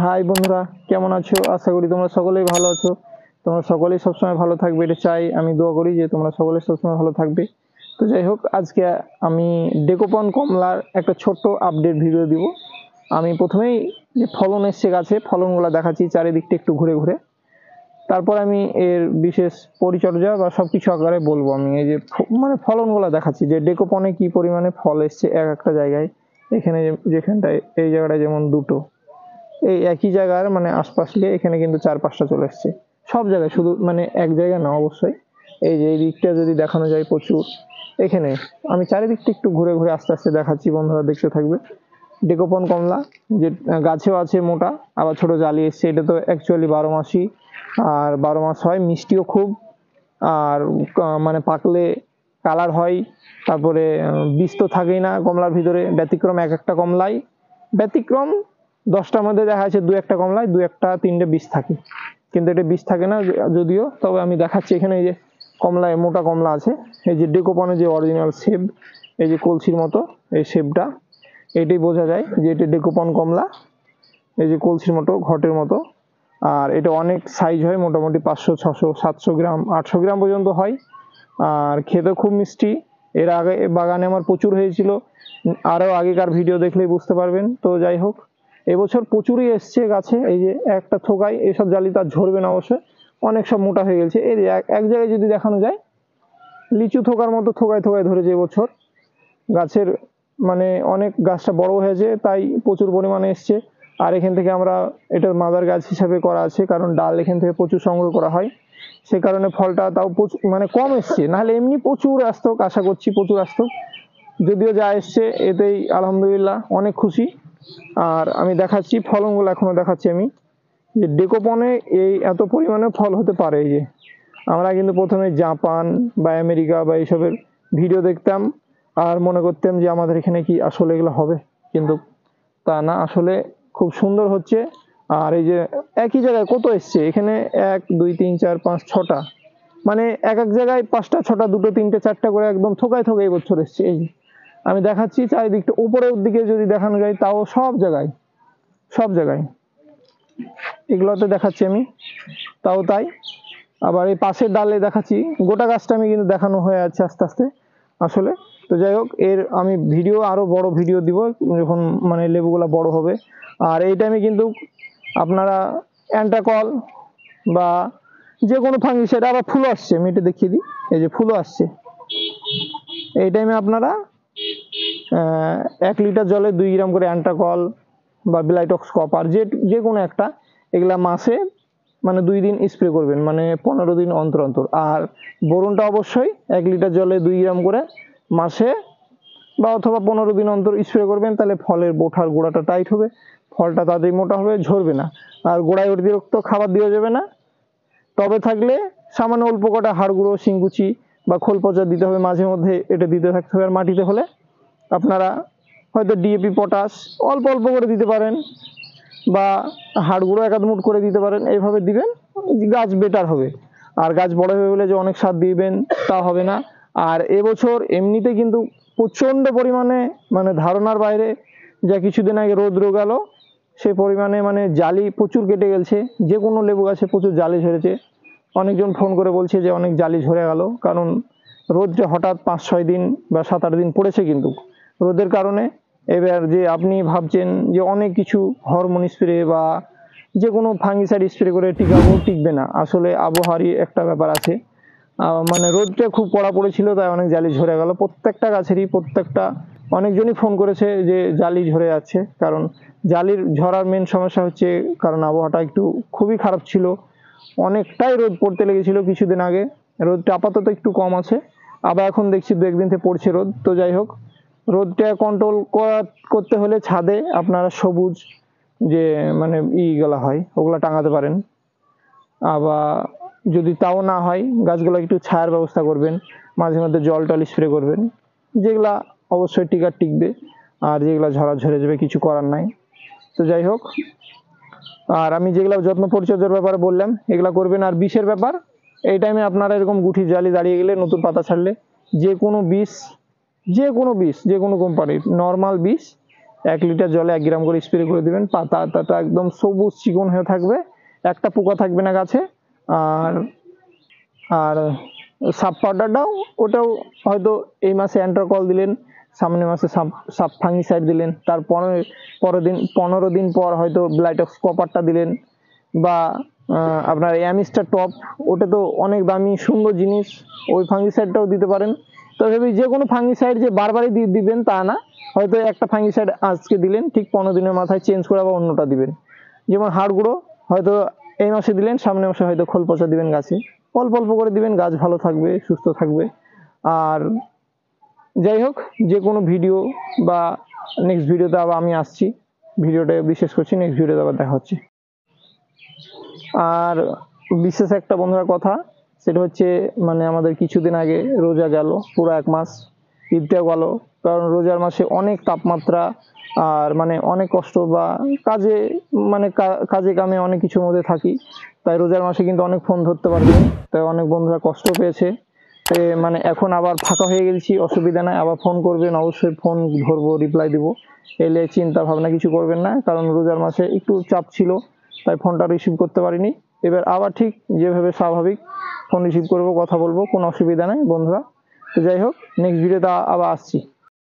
High বন্ধুরা, কেমন আছো? আশা করি তোমরা সকলেই ভালো আছো। তোমরা সকলেই সবসময় ভালো থাকবে, এটা চাই। আমি দোয়া করি যে তোমরা সকলে সবসময় ভালো থাকবে। তো যাই হোক, আজকে আমি ডেকোপন কমলার একটা ছোট্ট আপডেট ভিডিও দিব। আমি প্রথমেই যে ফলন এসছে গাছে, ফলনগুলো দেখাচ্ছি চারিদিকটা একটু ঘুরে ঘুরে। তারপর আমি এর বিশেষ পরিচর্যা বা সবকিছু আকারে বলবো। আমি এই যে মানে ফলনগুলো দেখাচ্ছি যে ডেকোপনে কি পরিমাণে ফল এসছে এক একটা জায়গায়। এখানে যেখানটায় এই জায়গাটায় যেমন দুটো, এই একই জায়গার মানে আশপাশ দিয়ে এখানে কিন্তু 4-5টা চলে এসছে সব জায়গায়, শুধু মানে এক জায়গায় না অবশ্যই। এই যে এই দিকটা যদি দেখানো যায় প্রচুর, এখানে আমি চারিদিকটা একটু ঘুরে ঘুরে আস্তে আস্তে দেখাচ্ছি, বন্ধুরা দেখতে থাকবে। ডেকোপন কমলা যে গাছেও আছে মোটা, আবার ছোট জালি এসছে। এটা তো অ্যাকচুয়ালি 12 মাসই, আর 12 মাস হয়, মিষ্টিও খুব। আর মানে পাকলে কালার হয়। তারপরে বীজ তো থাকেই না কমলার ভিতরে, ব্যতিক্রম এক একটা কমলায় ব্যতিক্রম। 10টার মধ্যে দেখা যাচ্ছে 2-1টা কমলায় 2-1-3টে বীজ থাকে, কিন্তু এটা বীজ থাকে না যদিও। তবে আমি দেখাচ্ছি এখানে এই যে কমলায় মোটা কমলা আছে। এই যে ডেকোপনের যে অরিজিনাল শেপ, এই যে কলসির মতো এই শেপটা, এটাই বোঝা যায় যে এটা ডেকোপন কমলা। এই যে কলসির মতো, ঘটের মতো। আর এটা অনেক সাইজ হয়, মোটামুটি 500, 600, 700 গ্রাম, 800 গ্রাম পর্যন্ত হয়। আর খেতে খুব মিষ্টি। এর আগে বাগানে আমার প্রচুর হয়েছিল, আরও আগেকার ভিডিও দেখলেই বুঝতে পারবেন। তো যাই হোক, এবছর প্রচুরই এসছে গাছে। এই যে একটা থোকায়, এসব জালি তার ঝরবে না অবশ্যই, অনেক সব মোটা হয়ে গেছে। এই যে এক জায়গায় যদি দেখানো যায়, লিচু থোকার মতো থোকায় থোকায় ধরেছে এবছর গাছের। মানে অনেক গাছটা বড় হয়েছে, তাই প্রচুর পরিমাণে এসছে। আর এখান থেকে আমরা এটার মাদার গাছ হিসাবে করা আছে, কারণ ডাল এখান থেকে প্রচুর সংগ্রহ করা হয়। সে কারণে ফলটা তাও প্রচুর মানে কম এসছে, নাহলে এমনি প্রচুর আসতো, আশা করছি প্রচুর আসতো। যদিও যা এসছে এতেই আলহামদুলিল্লাহ অনেক খুশি। আর আমি দেখাচ্ছি ফলনগুলো, এখনো দেখাচ্ছি আমি যে ডেকোপনে এই এত পরিমাণে ফল হতে পারে। এই যে আমরা কিন্তু প্রথমে জাপান বা আমেরিকা বা এইসবের ভিডিও দেখতাম, আর মনে করতাম যে আমাদের এখানে কি আসলে এগুলো হবে, কিন্তু তা না, আসলে খুব সুন্দর হচ্ছে। আর এই যে একই জায়গায় কত এসছে এখানে, 1 2 3 4 5 6টা, মানে এক এক জায়গায় 5টা 6টা 2টো 3টে 4টা করে একদম থোকায় থোকায় এবছর এসছে। এই যে আমি দেখাচ্ছি চারিদিকটা, উপরের দিকে যদি দেখানো যায় তাও সব জায়গায়, সব জায়গায় এগুলোতে দেখাচ্ছি আমি, তাও তাই। আবার এই পাশের ডালে দেখাচ্ছি, গোটা গাছটা আমি কিন্তু দেখানো হয়ে আছে আস্তে আস্তে আসলে। তো যাই হোক, এর আমি ভিডিও আরো বড় ভিডিও দিব যখন মানে লেবুগুলা বড় হবে। আর এই টাইমে কিন্তু আপনারা অ্যান্টাকল বা যে কোনো ফাঙ্গিসাইড, আবার ফুলও আসছে, আমি এটা দেখিয়ে দিই। এই যে ফুলও আসছে এই টাইমে। আপনারা 1 লিটার জলে 2 গ্রাম করে অ্যান্টাকল বা ব্লাইটক্স কপার, যে কোনো একটা, এগুলা মাসে মানে 2 দিন স্প্রে করবেন, মানে 15 দিন অন্তর অন্তর। আর বোরনটা অবশ্যই 1 লিটার জলে 2 গ্রাম করে মাসে বা অথবা 15 দিন অন্তর স্প্রে করবেন। তাহলে ফলের বোঠার গোড়াটা টাইট হবে, ফলটা তাড়াতাড়ি মোটা হবে, ঝরবে না। আর গোড়ায় অতিরিক্ত খাবার দেওয়া যাবে না। তবে থাকলে সামান্য অল্প কটা হাড় গুঁড়ো, শিংকুচি বা খোল পচা দিতে হবে মাঝে মধ্যে, এটা দিতে থাকতে হবে। আর মাটিতে হলে আপনারা হয়তো ডিএপি, পটাশ অল্প অল্প করে দিতে পারেন, বা হাড় গুঁড়ো 1-আধ মুঠ করে দিতে পারেন। এইভাবে দিবেন, গাছ বেটার হবে। আর গাছ বড় হবে বলে যে অনেক সার দিবেন তা হবে না। আর এবছর এমনিতে কিন্তু প্রচন্ড পরিমাণে, মানে ধারণার বাইরে, যা কিছুদিন আগে রোদ গেল সে পরিমাণে মানে জালি প্রচুর কেটে গেছে। যে কোনো লেবু গাছে প্রচুর জালি ঝরেছে। অনেকজন ফোন করে বলছে যে অনেক জালি ঝরে গেল, কারণ রোদটা হঠাৎ 5-6 দিন বা 7-8 দিন পড়েছে কিন্তু রোদের কারণে। এবার যে আপনি ভাবছেন যে অনেক কিছু হরমোন স্প্রে বা যে কোনো ফাঙ্গিসাইড স্প্রে করে টিকাবো, টিকবে না। আসলে আবহাওয়ারই একটা ব্যাপার আছে। মানে রোদটা খুব কড়া পড়েছিল, তাই অনেক জালি ঝরে গেল প্রত্যেকটা গাছেরই। প্রত্যেকটা অনেকজনই ফোন করেছে যে জালি ঝরে যাচ্ছে। কারণ জালির ঝরার মেন সমস্যা হচ্ছে কারণ আবহাওয়াটা একটু খুবই খারাপ ছিল, অনেকটাই রোদ পড়তে লেগেছিল কিছুদিন আগে। রোদটা আপাতত একটু কম আছে, আবার এখন দেখছি 2-1 দিন থেকে পড়ছে রোদ। তো যাই হোক, রোদটা কন্ট্রোল করতে হলে ছাদে আপনারা সবুজ যে মানে ইগুলা হয় ওগুলা টাঙাতে পারেন। আবার যদি তাও না হয়, গাছগুলো একটু ছায়ার ব্যবস্থা করবেন, মাঝে মধ্যে জল টল স্প্রে করবেন, যেগুলা অবশ্যই টিকবে। আর যেগুলা ঝরা ঝরে যাবে, কিছু করার নাই। তো যাই হোক, আর আমি যেগুলো যত্ন পরিচর্যার ব্যাপারে বললাম এগুলা করবেন। আর বিষের ব্যাপার, এই টাইমে আপনারা এরকম গুঠি জালি দাঁড়িয়ে গেলে, নতুন পাতা ছাড়লে, যে কোনো বিষ, যে কোনো কোম্পানির নর্মাল বিষ 1 লিটার জলে 1 গ্রাম করে স্প্রে করে দিবেন। পাতাটা একদম সবুজ চিকন হয়ে থাকবে, একটা পোকা থাকবে না গাছে। আর আর সাপ পাউডারটাও ওটাও হয়তো এই মাসে অ্যান্ট্রাকল দিলেন, সামনের মাসে সাপ ফাঙ্গিসাইড দিলেন, তার 15 দিন পর হয়তো ব্লাইটক্স কপারটা দিলেন, বা আপনার অ্যামিস্টার টপ, ওটা তো অনেক দামি সুন্দর জিনিস, ওই ফাঙ্গিসাইডটাও দিতে পারেন। তবে যে কোনো ফাঙ্গিসাইড যে বারবারই দিবেন তা না, হয়তো একটা ফাঙ্গিসাইড আজকে দিলেন, ঠিক 15 দিনের মাথায় চেঞ্জ করে আবার অন্যটা দিবেন। যেমন হাড় গুঁড়ো হয়তো এই মাসে দিলেন, সামনের মাসে হয়তো খোল পচা দিবেন গাছে, অল্প অল্প করে দিবেন, গাছ ভালো থাকবে, সুস্থ থাকবে। আর যাই হোক, যে কোনো ভিডিও বা নেক্সট ভিডিওতে আবার আমি আসছি, ভিডিওটা বিশেষ করছি, নেক্সট ভিডিওতে আবার দেখা হচ্ছে। আর বিশেষ একটা বন্ধুরা কথা, সেটা হচ্ছে মানে আমাদের কিছুদিন আগে রোজা গেল, পুরো 1 মাস, ঈদটাও গেল। কারণ রোজার মাসে অনেক তাপমাত্রা, আর মানে অনেক কষ্ট, বা কাজে মানে কাজে কামে অনেক কিছুর মধ্যে থাকি, তাই রোজার মাসে কিন্তু অনেক ফোন ধরতে পারবেন, তাই অনেক বন্ধুরা কষ্ট পেয়েছে। মানে এখন আবার ফাঁকা হয়ে গেছি, অসুবিধা নাই, আবার ফোন করবেন, অবশ্যই ফোন ধরবো, রিপ্লাই দিব, এলে চিন্তা ভাবনা কিছু করবেন না। কারণ রোজার মাসে একটু চাপ ছিল, তাই ফোনটা রিসিভ করতে পারিনি। এবার আবার ঠিক যেভাবে স্বাভাবিক ফোন রিসিভ করবো, কথা বলবো, কোনো অসুবিধা নেই বন্ধুরা। তো যাই হোক, নেক্সট ভিডিওতে আবার আসছি।